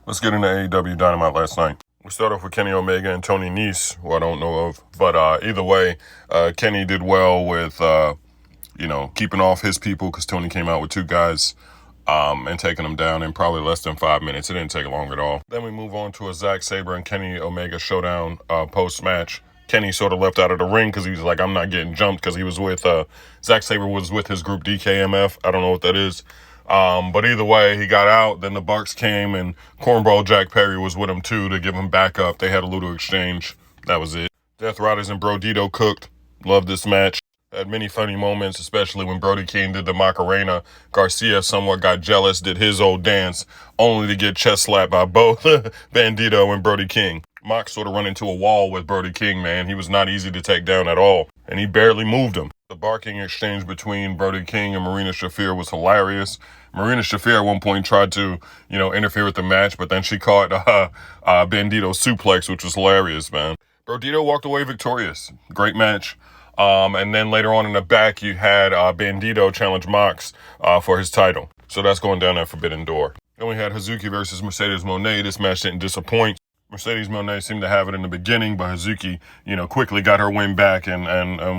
Let's get into AEW Dynamite last night. We start off with Kenny Omega and Tony Nese, who I don't know of. But either way, Kenny did well with, keeping off his people because Tony came out with two guys and taking them down in probably less than 5 minutes. It didn't take long at all. Then we move on to a Zack Sabre and Kenny Omega showdown post-match. Kenny sort of left out of the ring because he was like, I'm not getting jumped, because he was with, Zack Sabre was with his group DKMF. I don't know what that is. But either way, he got out. Then the Bucks came and Cornball Jack Perry was with him too to give him backup. They had a little exchange. That was it. Death Riders and Brodito cooked. Loved this match. Had many funny moments, especially when Brody King did the Macarena. Garcia somewhat got jealous, did his old dance, only to get chest slapped by both Bandito and Brody King. Mox sort of run into a wall with Brody King, man. He was not easy to take down at all, and he barely moved him. The barking exchange between Brody King and Marina Shafir was hilarious. Marina Shafir at one point tried to, interfere with the match, but then she caught Bandito's suplex, which was hilarious, man. Brodito walked away victorious. Great match. And then later on in the back, you had Bandito challenge Mox for his title. So that's going down at Forbidden Door. Then we had Hazuki versus Mercedes Moné. This match didn't disappoint. Mercedes Moné seemed to have it in the beginning, but Hazuki, quickly got her win back and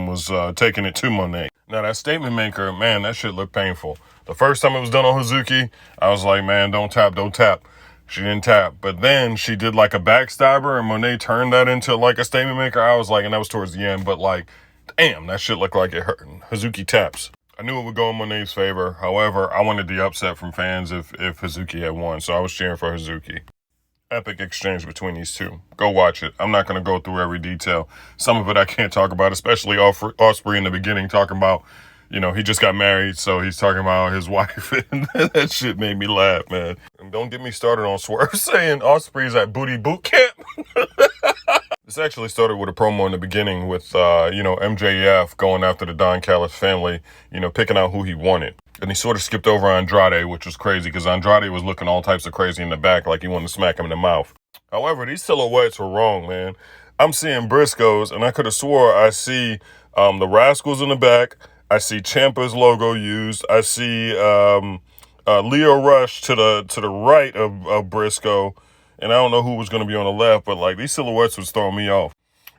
was taking it to Moné. Now, that statement maker, man, that shit looked painful. The first time it was done on Hazuki, I was like, man, don't tap. She didn't tap. But then she did like a backstabber, and Moné turned that into like a statement maker. I was like, and that was towards the end, but like, damn, that shit looked like it hurt. Hazuki taps. I knew it would go in Moné's favor. However, I wanted the upset from fans if Hazuki had won, so I was cheering for Hazuki. Epic exchange between these two. Go watch it. I'm not going to go through every detail. Some of it I can't talk about, especially Ospreay in the beginning talking about, he just got married, so he's talking about his wife, and that shit made me laugh, man. And don't get me started on Swerve saying Ospreay's at booty boot camp. This actually started with a promo in the beginning with, MJF going after the Don Callis family, picking out who he wanted. And he sort of skipped over Andrade, which was crazy because Andrade was looking all types of crazy in the back like he wanted to smack him in the mouth. However, these silhouettes were wrong, man. I'm seeing Briscoes, and I could have swore I see the Rascals in the back. I see Ciampa's logo used. I see Leo Rush to the right of Briscoe. And I don't know who was going to be on the left, but like these silhouettes was throwing me off.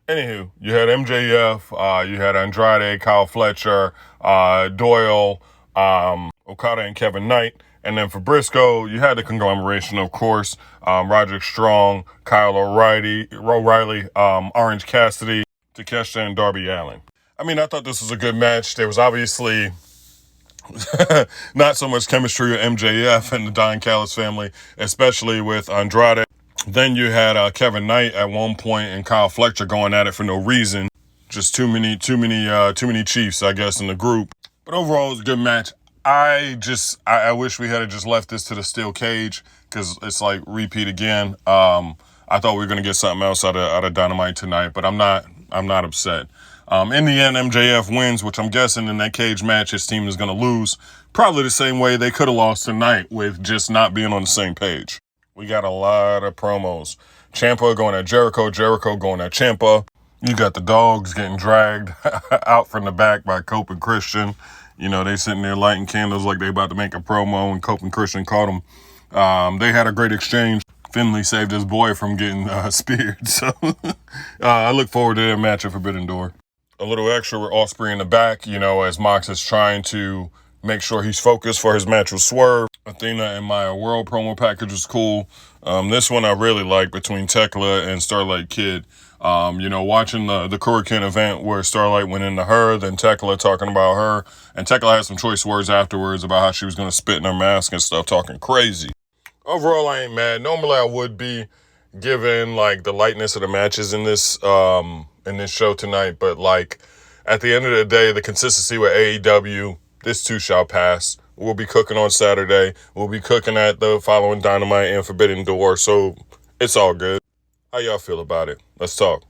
Anywho, you had MJF, you had Andrade, Kyle Fletcher, Doyle, Okada and Kevin Knight. And then for Briscoe, you had the conglomeration, of course, Roderick Strong, Kyle O'Reilly, Orange Cassidy, Takeshita, and Darby Allin. I mean, I thought this was a good match. There was obviously not so much chemistry with MJF and the Don Callis family, especially with Andrade. Then you had Kevin Knight at one point and Kyle Fletcher going at it for no reason. Just too many chiefs, I guess, in the group. But overall, it was a good match. I wish we had just left this to the steel cage because it's like repeat again. I thought we were gonna get something else out of Dynamite tonight, but I'm not upset. In the end, MJF wins, which I'm guessing in that cage match, his team is gonna lose. Probably the same way they could have lost tonight with just not being on the same page. We got a lot of promos. Ciampa going at Jericho going at Ciampa. You got the dogs getting dragged out from the back by Cope and Christian. They sitting there lighting candles like they about to make a promo, and Cope and Christian caught them. They had a great exchange. Finley saved his boy from getting speared. So I look forward to that match at Forbidden Door. A little extra with Ospreay in the back, as Mox is trying to make sure he's focused for his match with Swerve. Athena and Maya World promo package was cool. This one I really like between Tekla and Starlight Kid. Watching the Kurikan event where Starlight went into her, then Tekla talking about her, and Tekla had some choice words afterwards about how she was going to spit in her mask and stuff, talking crazy. Overall, I ain't mad. Normally, I would be, given like the lightness of the matches in this show tonight, but like at the end of the day, the consistency with AEW, this too shall pass. We'll be cooking on Saturday. We'll be cooking at the following Dynamite and Forbidden Door, so it's all good. How y'all feel about it? Let's talk.